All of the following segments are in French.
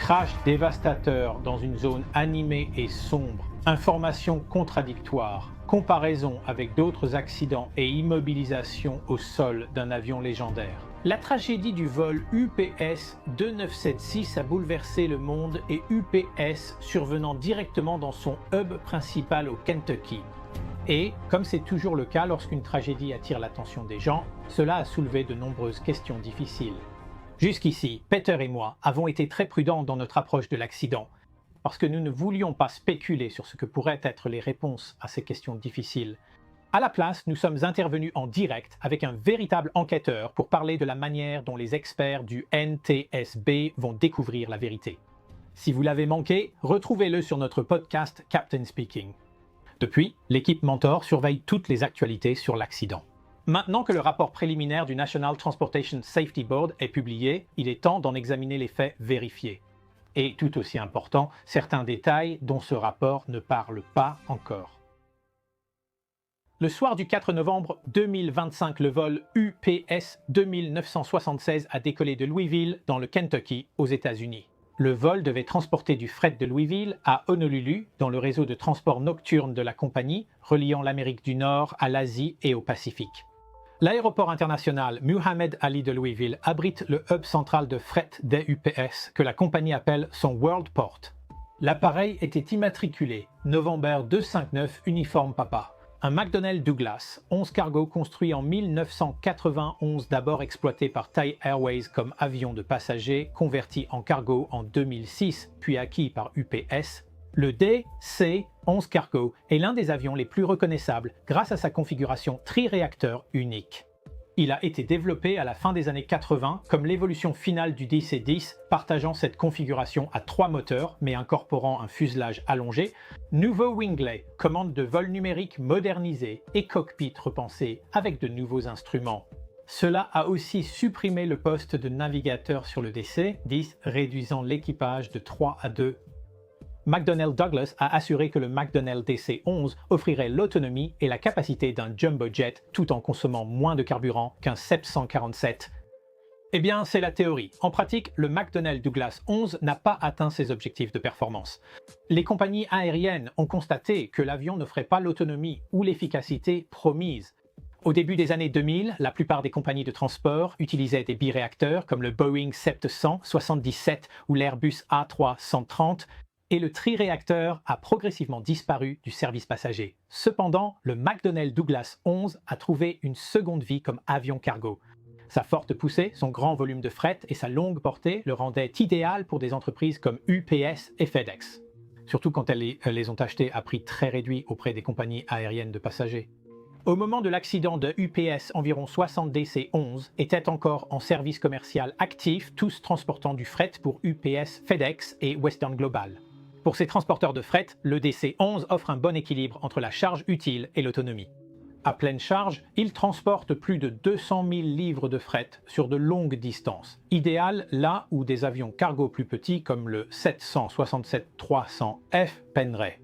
Crash dévastateur dans une zone animée et sombre, informations contradictoires, comparaison avec d'autres accidents et immobilisation au sol d'un avion légendaire. La tragédie du vol UPS 2976 a bouleversé le monde et UPS survenant directement dans son hub principal au Kentucky. Et, comme c'est toujours le cas lorsqu'une tragédie attire l'attention des gens, cela a soulevé de nombreuses questions difficiles. Jusqu'ici, Peter et moi avons été très prudents dans notre approche de l'accident, parce que nous ne voulions pas spéculer sur ce que pourraient être les réponses à ces questions difficiles. À la place, nous sommes intervenus en direct avec un véritable enquêteur pour parler de la manière dont les experts du NTSB vont découvrir la vérité. Si vous l'avez manqué, retrouvez-le sur notre podcast Captain Speaking. Depuis, l'équipe Mentor surveille toutes les actualités sur l'accident. Maintenant que le rapport préliminaire du National Transportation Safety Board est publié, il est temps d'en examiner les faits vérifiés. Et tout aussi important, certains détails dont ce rapport ne parle pas encore. Le soir du 4 novembre 2025, le vol UPS 2976 a décollé de Louisville, dans le Kentucky, aux États-Unis. Le vol devait transporter du fret de Louisville à Honolulu, dans le réseau de transport nocturne de la compagnie, reliant l'Amérique du Nord à l'Asie et au Pacifique. L'aéroport international Muhammad Ali de Louisville abrite le hub central de fret des UPS, que la compagnie appelle son World Port. L'appareil était immatriculé, November 259 Uniforme Papa. Un McDonnell Douglas 11 cargo construit en 1991, d'abord exploité par Thai Airways comme avion de passagers, converti en cargo en 2006, puis acquis par UPS. Le DC-11 Cargo est l'un des avions les plus reconnaissables grâce à sa configuration tri-réacteur unique. Il a été développé à la fin des années 80 comme l'évolution finale du DC-10, partageant cette configuration à 3 moteurs mais incorporant un fuselage allongé, nouveau winglet, commande de vol numérique modernisée et cockpit repensé avec de nouveaux instruments. Cela a aussi supprimé le poste de navigateur sur le DC-10, réduisant l'équipage de 3 à 2. McDonnell Douglas a assuré que le McDonnell DC-11 offrirait l'autonomie et la capacité d'un jumbo jet tout en consommant moins de carburant qu'un 747. Eh bien, c'est la théorie. En pratique, le McDonnell Douglas 11 n'a pas atteint ses objectifs de performance. Les compagnies aériennes ont constaté que l'avion n'offrait pas l'autonomie ou l'efficacité promise. Au début des années 2000, la plupart des compagnies de transport utilisaient des biréacteurs comme le Boeing 777 ou l'Airbus A330, et le triréacteur a progressivement disparu du service passager. Cependant, le McDonnell Douglas 11 a trouvé une seconde vie comme avion cargo. Sa forte poussée, son grand volume de fret et sa longue portée le rendaient idéal pour des entreprises comme UPS et FedEx, surtout quand elles les ont achetés à prix très réduit auprès des compagnies aériennes de passagers. Au moment de l'accident de UPS, environ 60 DC-11 étaient encore en service commercial actif, tous transportant du fret pour UPS, FedEx et Western Global. Pour ces transporteurs de fret, le DC-11 offre un bon équilibre entre la charge utile et l'autonomie. À pleine charge, il transporte plus de 200 000 livres de fret sur de longues distances, idéal là où des avions cargo plus petits comme le 767-300F peineraient.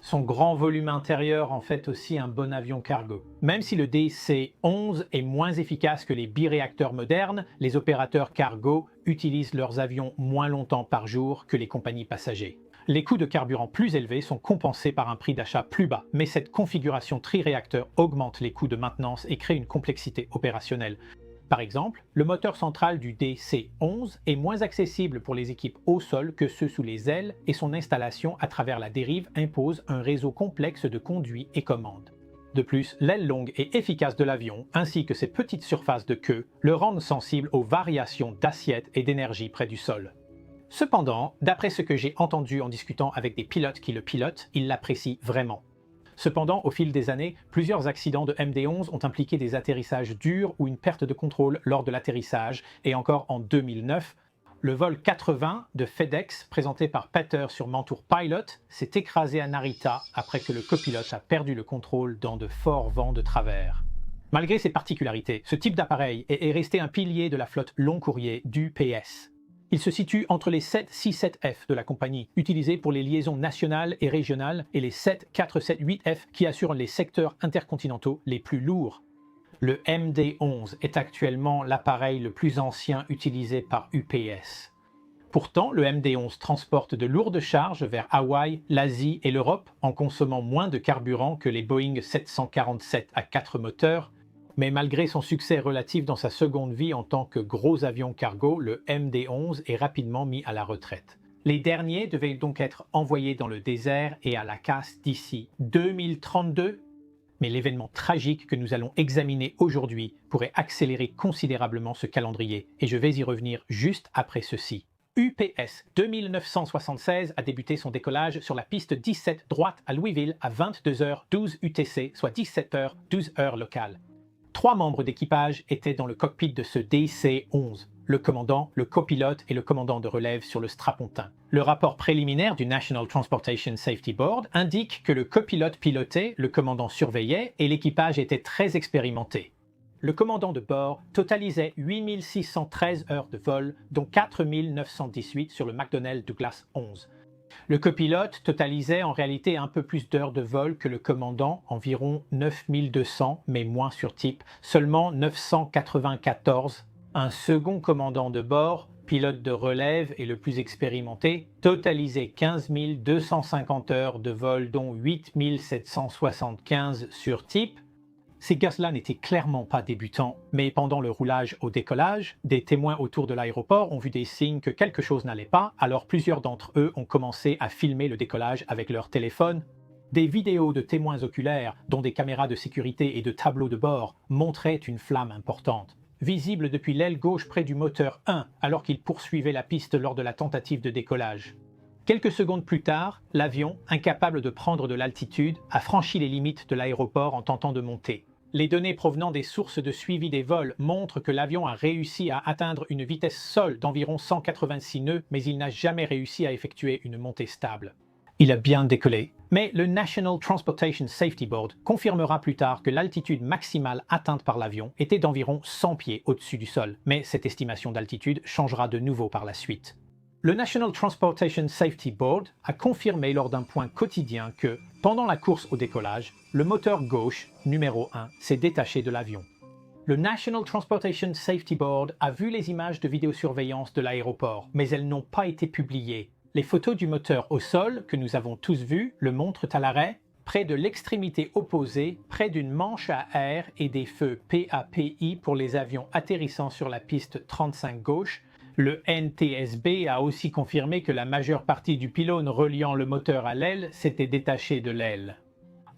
Son grand volume intérieur en fait aussi un bon avion cargo. Même si le DC-11 est moins efficace que les biréacteurs modernes, les opérateurs cargo utilisent leurs avions moins longtemps par jour que les compagnies passagers. Les coûts de carburant plus élevés sont compensés par un prix d'achat plus bas, mais cette configuration tri-réacteur augmente les coûts de maintenance et crée une complexité opérationnelle. Par exemple, le moteur central du DC-11 est moins accessible pour les équipes au sol que ceux sous les ailes et son installation à travers la dérive impose un réseau complexe de conduits et commandes. De plus, l'aile longue et efficace de l'avion, ainsi que ses petites surfaces de queue, le rendent sensible aux variations d'assiette et d'énergie près du sol. Cependant, d'après ce que j'ai entendu en discutant avec des pilotes qui le pilotent, ils l'apprécient vraiment. Cependant, au fil des années, plusieurs accidents de MD-11 ont impliqué des atterrissages durs ou une perte de contrôle lors de l'atterrissage, et encore en 2009, le vol 80 de FedEx, présenté par Peter sur Mentor Pilot, s'est écrasé à Narita après que le copilote a perdu le contrôle dans de forts vents de travers. Malgré ses particularités, ce type d'appareil est resté un pilier de la flotte long courrier d'UPS. Il se situe entre les 767F de la compagnie, utilisés pour les liaisons nationales et régionales, et les 7478F qui assurent les secteurs intercontinentaux les plus lourds. Le MD-11 est actuellement l'appareil le plus ancien utilisé par UPS. Pourtant, le MD-11 transporte de lourdes charges vers Hawaï, l'Asie et l'Europe en consommant moins de carburant que les Boeing 747 à 4 moteurs, mais malgré son succès relatif dans sa seconde vie en tant que gros avion cargo, le MD-11 est rapidement mis à la retraite. Les derniers devaient donc être envoyés dans le désert et à la casse d'ici 2032, mais l'événement tragique que nous allons examiner aujourd'hui pourrait accélérer considérablement ce calendrier, et je vais y revenir juste après ceci. UPS 2976 a débuté son décollage sur la piste 17 droite à Louisville à 22h12 UTC, soit 17h12 heure locale. 3 membres d'équipage étaient dans le cockpit de ce DC-11, le commandant, le copilote et le commandant de relève sur le strapontin. Le rapport préliminaire du National Transportation Safety Board indique que le copilote pilotait, le commandant surveillait et l'équipage était très expérimenté. Le commandant de bord totalisait 8613 heures de vol, dont 4918 sur le McDonnell Douglas 11. Le copilote totalisait en réalité un peu plus d'heures de vol que le commandant, environ 9200, mais moins sur type, seulement 994. Un second commandant de bord, pilote de relève et le plus expérimenté, totalisait 15 250 heures de vol, dont 8 775 sur type. Ces gars-là n'étaient clairement pas débutants, mais pendant le roulage au décollage, des témoins autour de l'aéroport ont vu des signes que quelque chose n'allait pas, alors plusieurs d'entre eux ont commencé à filmer le décollage avec leur téléphone. Des vidéos de témoins oculaires, dont des caméras de sécurité et de tableaux de bord, montraient une flamme importante, visible depuis l'aile gauche près du moteur 1, alors qu'il poursuivait la piste lors de la tentative de décollage. Quelques secondes plus tard, l'avion, incapable de prendre de l'altitude, a franchi les limites de l'aéroport en tentant de monter. Les données provenant des sources de suivi des vols montrent que l'avion a réussi à atteindre une vitesse sol d'environ 186 nœuds, mais il n'a jamais réussi à effectuer une montée stable. Il a bien décollé, mais le National Transportation Safety Board confirmera plus tard que l'altitude maximale atteinte par l'avion était d'environ 100 pieds au-dessus du sol, mais cette estimation d'altitude changera de nouveau par la suite. Le National Transportation Safety Board a confirmé lors d'un point quotidien que, pendant la course au décollage, le moteur gauche, numéro 1, s'est détaché de l'avion. Le National Transportation Safety Board a vu les images de vidéosurveillance de l'aéroport, mais elles n'ont pas été publiées. Les photos du moteur au sol, que nous avons tous vues, le montrent à l'arrêt, près de l'extrémité opposée, près d'une manche à air et des feux PAPI pour les avions atterrissant sur la piste 35 gauche. Le NTSB a aussi confirmé que la majeure partie du pylône reliant le moteur à l'aile s'était détachée de l'aile.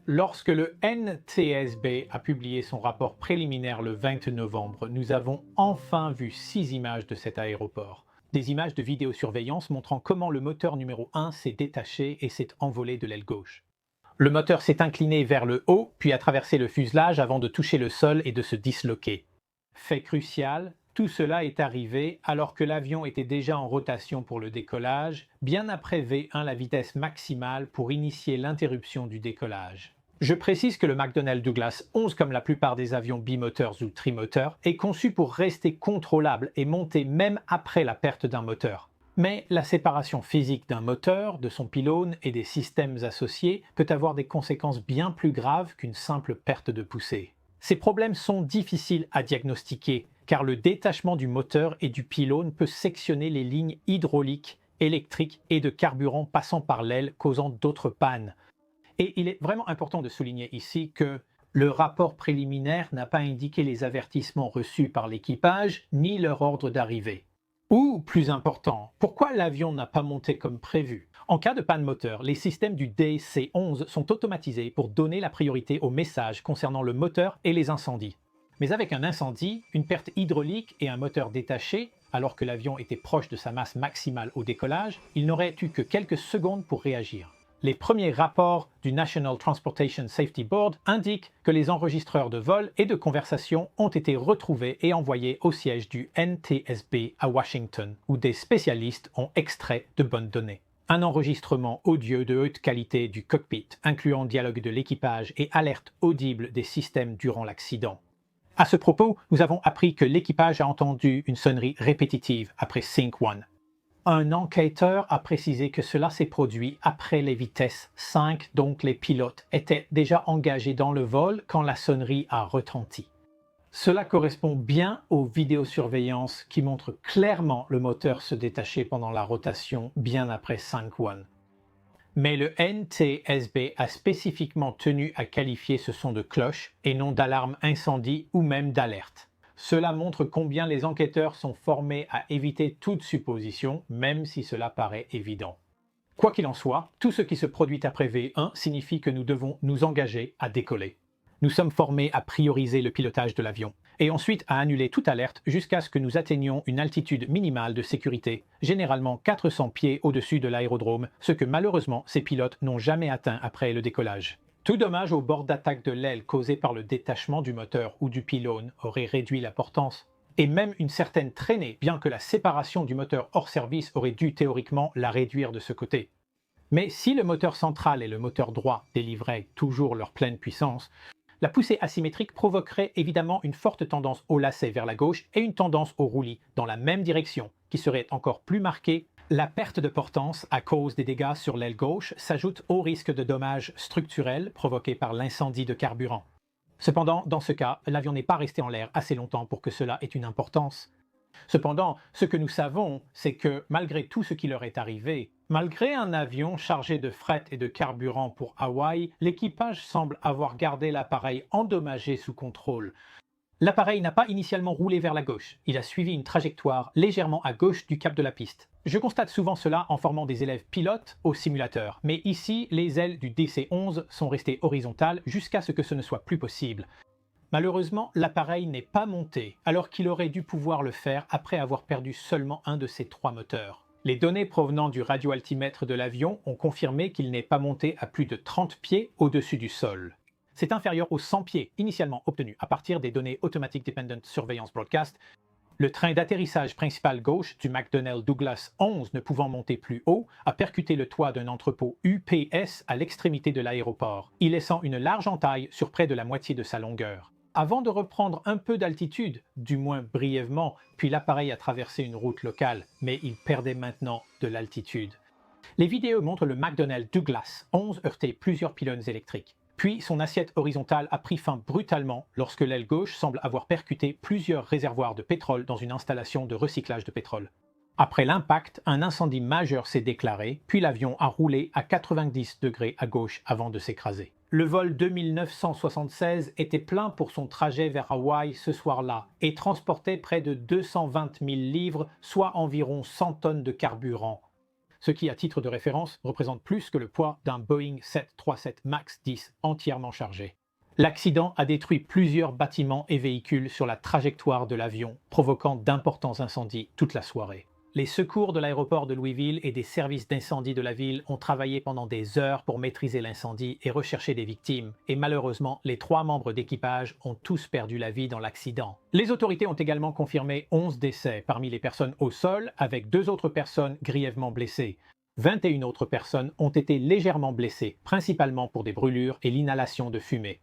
Lorsque le NTSB a publié son rapport préliminaire le 20 novembre, nous avons enfin vu 6 images de cet aéroport. Des images de vidéosurveillance montrant comment le moteur numéro 1 s'est détaché et s'est envolé de l'aile gauche. Le moteur s'est incliné vers le haut, puis a traversé le fuselage avant de toucher le sol et de se disloquer. Fait crucial, tout cela est arrivé alors que l'avion était déjà en rotation pour le décollage, bien après V1 la vitesse maximale pour initier l'interruption du décollage. Je précise que le McDonnell Douglas 11, comme la plupart des avions bimoteurs ou trimoteurs, est conçu pour rester contrôlable et monter même après la perte d'un moteur. Mais la séparation physique d'un moteur, de son pylône et des systèmes associés peut avoir des conséquences bien plus graves qu'une simple perte de poussée. Ces problèmes sont difficiles à diagnostiquer, car le détachement du moteur et du pylône peut sectionner les lignes hydrauliques, électriques et de carburant passant par l'aile, causant d'autres pannes. Et il est vraiment important de souligner ici que le rapport préliminaire n'a pas indiqué les avertissements reçus par l'équipage ni leur ordre d'arrivée. Ou, plus important, pourquoi l'avion n'a pas monté comme prévu? En cas de panne moteur, les systèmes du DC-11 sont automatisés pour donner la priorité aux messages concernant le moteur et les incendies. Mais avec un incendie, une perte hydraulique et un moteur détaché, alors que l'avion était proche de sa masse maximale au décollage, il n'aurait eu que quelques secondes pour réagir. Les premiers rapports du National Transportation Safety Board indiquent que les enregistreurs de vol et de conversation ont été retrouvés et envoyés au siège du NTSB à Washington, où des spécialistes ont extrait de bonnes données. Un enregistrement audio de haute qualité du cockpit, incluant dialogue de l'équipage et alerte audible des systèmes durant l'accident. À ce propos, nous avons appris que l'équipage a entendu une sonnerie répétitive après Sync 1. Un enquêteur a précisé que cela s'est produit après les vitesses 5, donc les pilotes étaient déjà engagés dans le vol quand la sonnerie a retenti. Cela correspond bien aux vidéosurveillances qui montrent clairement le moteur se détacher pendant la rotation bien après 5-1. Mais le NTSB a spécifiquement tenu à qualifier ce son de cloche et non d'alarme incendie ou même d'alerte. Cela montre combien les enquêteurs sont formés à éviter toute supposition, même si cela paraît évident. Quoi qu'il en soit, tout ce qui se produit après V1 signifie que nous devons nous engager à décoller. Nous sommes formés à prioriser le pilotage de l'avion, et ensuite à annuler toute alerte jusqu'à ce que nous atteignions une altitude minimale de sécurité, généralement 400 pieds au-dessus de l'aérodrome, ce que malheureusement ces pilotes n'ont jamais atteint après le décollage. Tout dommage au bord d'attaque de l'aile causé par le détachement du moteur ou du pylône aurait réduit la portance, et même une certaine traînée, bien que la séparation du moteur hors service aurait dû théoriquement la réduire de ce côté. Mais si le moteur central et le moteur droit délivraient toujours leur pleine puissance, la poussée asymétrique provoquerait évidemment une forte tendance au lacet vers la gauche et une tendance au roulis dans la même direction, qui serait encore plus marquée. La perte de portance à cause des dégâts sur l'aile gauche s'ajoute au risque de dommages structurels provoqués par l'incendie de carburant. Cependant, dans ce cas, l'avion n'est pas resté en l'air assez longtemps pour que cela ait une importance. Cependant, ce que nous savons, c'est que malgré tout ce qui leur est arrivé, malgré un avion chargé de fret et de carburant pour Hawaï, l'équipage semble avoir gardé l'appareil endommagé sous contrôle. L'appareil n'a pas initialement roulé vers la gauche, il a suivi une trajectoire légèrement à gauche du cap de la piste. Je constate souvent cela en formant des élèves pilotes au simulateur, mais ici, les ailes du DC-11 sont restées horizontales jusqu'à ce que ce ne soit plus possible. Malheureusement, l'appareil n'est pas monté, alors qu'il aurait dû pouvoir le faire après avoir perdu seulement un de ses 3 moteurs. Les données provenant du radioaltimètre de l'avion ont confirmé qu'il n'est pas monté à plus de 30 pieds au-dessus du sol. C'est inférieur aux 100 pieds initialement obtenus à partir des données Automatic Dependent Surveillance Broadcast. Le train d'atterrissage principal gauche du McDonnell Douglas 11 ne pouvant monter plus haut a percuté le toit d'un entrepôt UPS à l'extrémité de l'aéroport, y laissant une large entaille sur près de la moitié de sa longueur. Avant de reprendre un peu d'altitude, du moins brièvement, puis l'appareil a traversé une route locale, mais il perdait maintenant de l'altitude. Les vidéos montrent le McDonnell Douglas 11 heurter plusieurs pylônes électriques. Puis son assiette horizontale a pris fin brutalement lorsque l'aile gauche semble avoir percuté plusieurs réservoirs de pétrole dans une installation de recyclage de pétrole. Après l'impact, un incendie majeur s'est déclaré, puis l'avion a roulé à 90 degrés à gauche avant de s'écraser. Le vol 2976 était plein pour son trajet vers Hawaï ce soir-là et transportait près de 220 000 livres, soit environ 100 tonnes de carburant, ce qui, à titre de référence, représente plus que le poids d'un Boeing 737 MAX 10 entièrement chargé. L'accident a détruit plusieurs bâtiments et véhicules sur la trajectoire de l'avion, provoquant d'importants incendies toute la soirée. Les secours de l'aéroport de Louisville et des services d'incendie de la ville ont travaillé pendant des heures pour maîtriser l'incendie et rechercher des victimes, et malheureusement, les 3 membres d'équipage ont tous perdu la vie dans l'accident. Les autorités ont également confirmé 11 décès parmi les personnes au sol, avec 2 autres personnes grièvement blessées. 21 autres personnes ont été légèrement blessées, principalement pour des brûlures et l'inhalation de fumée.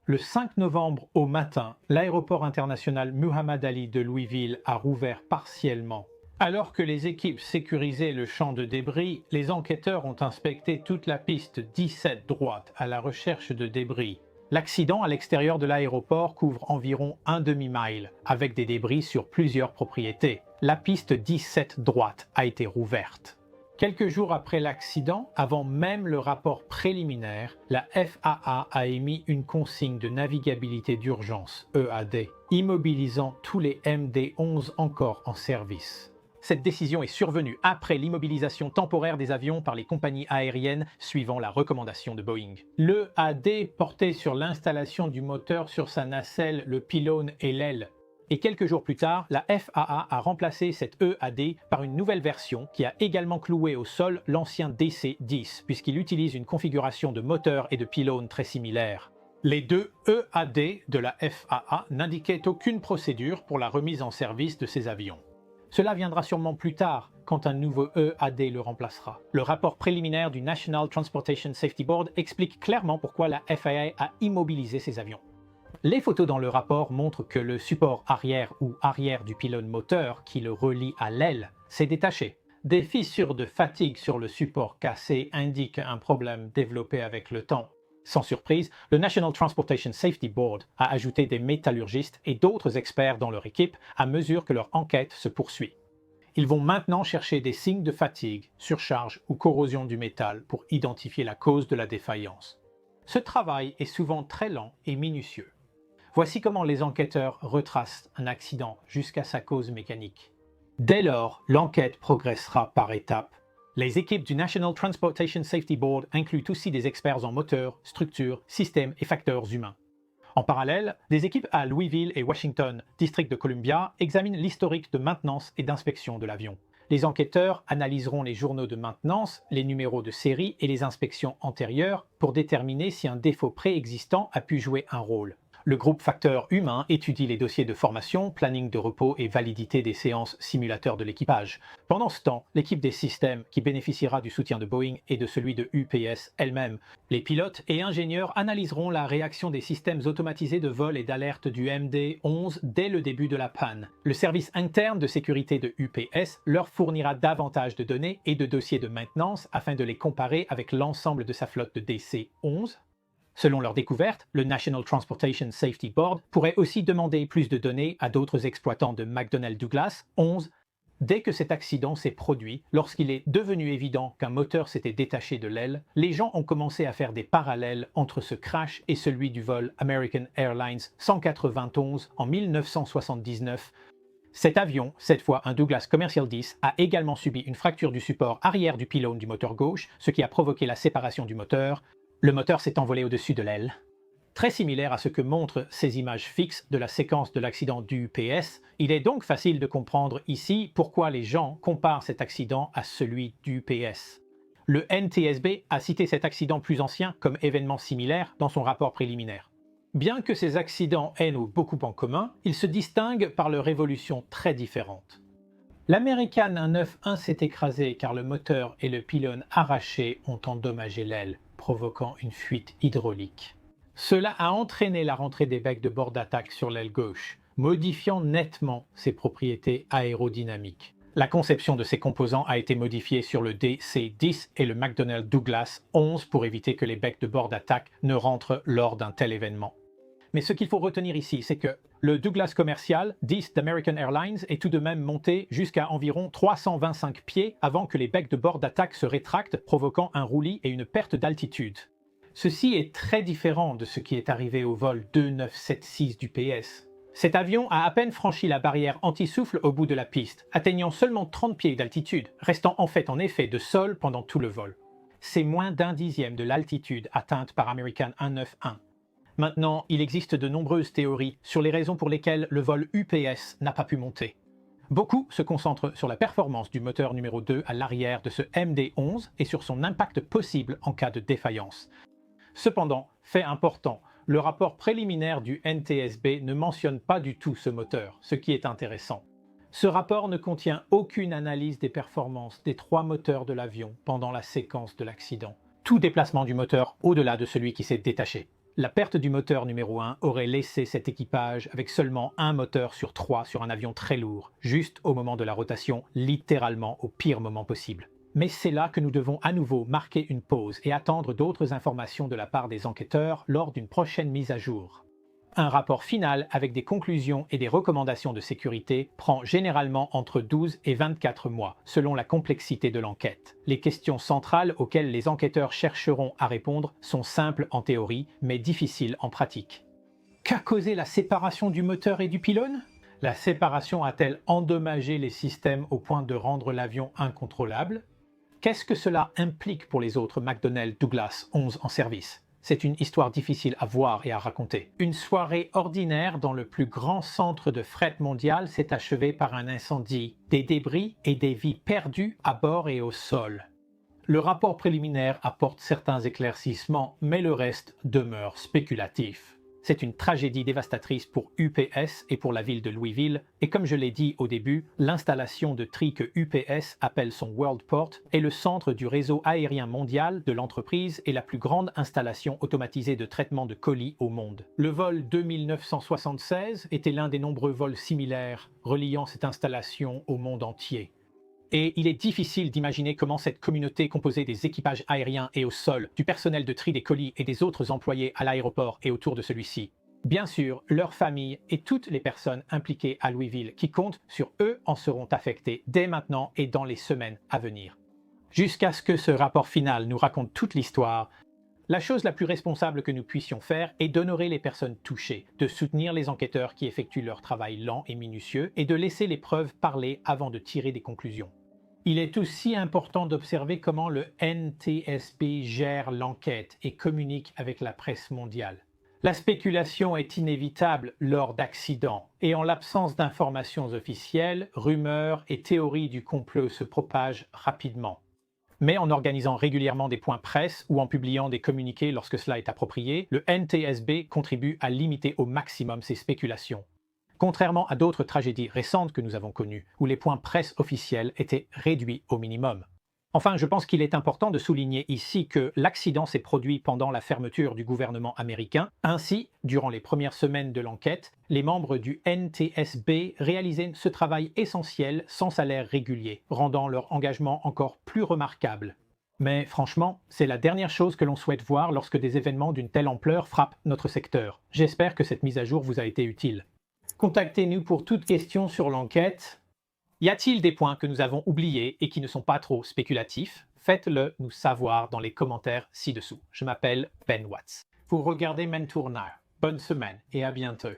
Le 5 novembre au matin, l'aéroport international Muhammad Ali de Louisville a rouvert partiellement. Alors que les équipes sécurisaient le champ de débris, les enquêteurs ont inspecté toute la piste 17 droite à la recherche de débris. L'accident à l'extérieur de l'aéroport couvre environ un demi-mile, avec des débris sur plusieurs propriétés. La piste 17 droite a été rouverte. Quelques jours après l'accident, avant même le rapport préliminaire, la FAA a émis une consigne de navigabilité d'urgence, EAD, immobilisant tous les MD-11 encore en service. Cette décision est survenue après l'immobilisation temporaire des avions par les compagnies aériennes suivant la recommandation de Boeing. L'EAD portait sur l'installation du moteur sur sa nacelle, le pylône et l'aile. Et quelques jours plus tard, la FAA a remplacé cette EAD par une nouvelle version qui a également cloué au sol l'ancien DC-10, puisqu'il utilise une configuration de moteur et de pylône très similaire. Les 2 EAD de la FAA n'indiquaient aucune procédure pour la remise en service de ces avions. Cela viendra sûrement plus tard, quand un nouveau EAD le remplacera. Le rapport préliminaire du National Transportation Safety Board explique clairement pourquoi la FAA a immobilisé ces avions. Les photos dans le rapport montrent que le support arrière ou arrière du pylône moteur qui le relie à l'aile s'est détaché. Des fissures de fatigue sur le support cassé indiquent un problème développé avec le temps. Sans surprise, le National Transportation Safety Board a ajouté des métallurgistes et d'autres experts dans leur équipe à mesure que leur enquête se poursuit. Ils vont maintenant chercher des signes de fatigue, surcharge ou corrosion du métal pour identifier la cause de la défaillance. Ce travail est souvent très lent et minutieux. Voici comment les enquêteurs retracent un accident jusqu'à sa cause mécanique. Dès lors, l'enquête progressera par étapes. Les équipes du National Transportation Safety Board incluent aussi des experts en moteurs, structures, systèmes et facteurs humains. En parallèle, des équipes à Louisville et Washington, district de Columbia, examinent l'historique de maintenance et d'inspection de l'avion. Les enquêteurs analyseront les journaux de maintenance, les numéros de série et les inspections antérieures pour déterminer si un défaut préexistant a pu jouer un rôle. Le groupe facteur humain étudie les dossiers de formation, planning de repos et validité des séances simulateurs de l'équipage. Pendant ce temps, l'équipe des systèmes, qui bénéficiera du soutien de Boeing et de celui de UPS elle-même, les pilotes et ingénieurs analyseront la réaction des systèmes automatisés de vol et d'alerte du MD-11 dès le début de la panne. Le service interne de sécurité de UPS leur fournira davantage de données et de dossiers de maintenance afin de les comparer avec l'ensemble de sa flotte de DC-11. Selon leur découverte, le National Transportation Safety Board pourrait aussi demander plus de données à d'autres exploitants de McDonnell Douglas 11 dès que cet accident s'est produit. Lorsqu'il est devenu évident qu'un moteur s'était détaché de l'aile, les gens ont commencé à faire des parallèles entre ce crash et celui du vol American Airlines 191 en 1979. Cet avion, cette fois un Douglas Commercial 10, a également subi une fracture du support arrière du pylône du moteur gauche, ce qui a provoqué la séparation du moteur. Le moteur s'est envolé au-dessus de l'aile. Très similaire à ce que montrent ces images fixes de la séquence de l'accident du UPS, il est donc facile de comprendre ici pourquoi les gens comparent cet accident à celui du UPS. Le NTSB a cité cet accident plus ancien comme événement similaire dans son rapport préliminaire. Bien que ces accidents aient beaucoup en commun, ils se distinguent par leur évolution très différente. L'American 191 s'est écrasé car le moteur et le pylône arrachés ont endommagé l'aile, provoquant une fuite hydraulique. Cela a entraîné la rentrée des becs de bord d'attaque sur l'aile gauche, modifiant nettement ses propriétés aérodynamiques. La conception de ces composants a été modifiée sur le DC-10 et le McDonnell Douglas 11 pour éviter que les becs de bord d'attaque ne rentrent lors d'un tel événement. Mais ce qu'il faut retenir ici, c'est que le Douglas commercial 10 d'American Airlines est tout de même monté jusqu'à environ 325 pieds avant que les becs de bord d'attaque se rétractent, provoquant un roulis et une perte d'altitude. Ceci est très différent de ce qui est arrivé au vol 2976 du PS. Cet avion a à peine franchi la barrière anti-souffle au bout de la piste, atteignant seulement 30 pieds d'altitude, restant en effet de sol pendant tout le vol. C'est moins d'un dixième de l'altitude atteinte par American 191. Maintenant, il existe de nombreuses théories sur les raisons pour lesquelles le vol UPS n'a pas pu monter. Beaucoup se concentrent sur la performance du moteur numéro 2 à l'arrière de ce MD-11 et sur son impact possible en cas de défaillance. Cependant, fait important, le rapport préliminaire du NTSB ne mentionne pas du tout ce moteur, ce qui est intéressant. Ce rapport ne contient aucune analyse des performances des 3 moteurs de l'avion pendant la séquence de l'accident. Tout déplacement du moteur au-delà de celui qui s'est détaché. La perte du moteur numéro 1 aurait laissé cet équipage avec seulement un moteur sur 3 sur un avion très lourd, juste au moment de la rotation, littéralement au pire moment possible. Mais c'est là que nous devons à nouveau marquer une pause et attendre d'autres informations de la part des enquêteurs lors d'une prochaine mise à jour. Un rapport final avec des conclusions et des recommandations de sécurité prend généralement entre 12 et 24 mois, selon la complexité de l'enquête. Les questions centrales auxquelles les enquêteurs chercheront à répondre sont simples en théorie, mais difficiles en pratique. Qu'a causé la séparation du moteur et du pylône ? La séparation a-t-elle endommagé les systèmes au point de rendre l'avion incontrôlable ? Qu'est-ce que cela implique pour les autres McDonnell Douglas 11 en service ? C'est une histoire difficile à voir et à raconter. Une soirée ordinaire dans le plus grand centre de fret mondial s'est achevée par un incendie, des débris et des vies perdues à bord et au sol. Le rapport préliminaire apporte certains éclaircissements, mais le reste demeure spéculatif. C'est une tragédie dévastatrice pour UPS et pour la ville de Louisville, et comme je l'ai dit au début, l'installation de tri que UPS appelle son Worldport est le centre du réseau aérien mondial de l'entreprise et la plus grande installation automatisée de traitement de colis au monde. Le vol 2976 était l'un des nombreux vols similaires reliant cette installation au monde entier. Et il est difficile d'imaginer comment cette communauté composée des équipages aériens et au sol, du personnel de tri des colis et des autres employés à l'aéroport et autour de celui-ci, bien sûr, leurs familles et toutes les personnes impliquées à Louisville qui comptent sur eux en seront affectées dès maintenant et dans les semaines à venir. Jusqu'à ce que ce rapport final nous raconte toute l'histoire, la chose la plus responsable que nous puissions faire est d'honorer les personnes touchées, de soutenir les enquêteurs qui effectuent leur travail lent et minutieux et de laisser les preuves parler avant de tirer des conclusions. Il est aussi important d'observer comment le NTSB gère l'enquête et communique avec la presse mondiale. La spéculation est inévitable lors d'accidents, et en l'absence d'informations officielles, rumeurs et théories du complot se propagent rapidement. Mais en organisant régulièrement des points presse ou en publiant des communiqués lorsque cela est approprié, le NTSB contribue à limiter au maximum ces spéculations. Contrairement à d'autres tragédies récentes que nous avons connues, où les points presse officiels étaient réduits au minimum. Enfin, je pense qu'il est important de souligner ici que l'accident s'est produit pendant la fermeture du gouvernement américain. Ainsi, durant les premières semaines de l'enquête, les membres du NTSB réalisaient ce travail essentiel sans salaire régulier, rendant leur engagement encore plus remarquable. Mais franchement, c'est la dernière chose que l'on souhaite voir lorsque des événements d'une telle ampleur frappent notre secteur. J'espère que cette mise à jour vous a été utile. Contactez-nous pour toute question sur l'enquête. Y a-t-il des points que nous avons oubliés et qui ne sont pas trop spéculatifs? Faites-le nous savoir dans les commentaires ci-dessous. Je m'appelle Ben Watts. Vous regardez Mentour Now. Bonne semaine et à bientôt.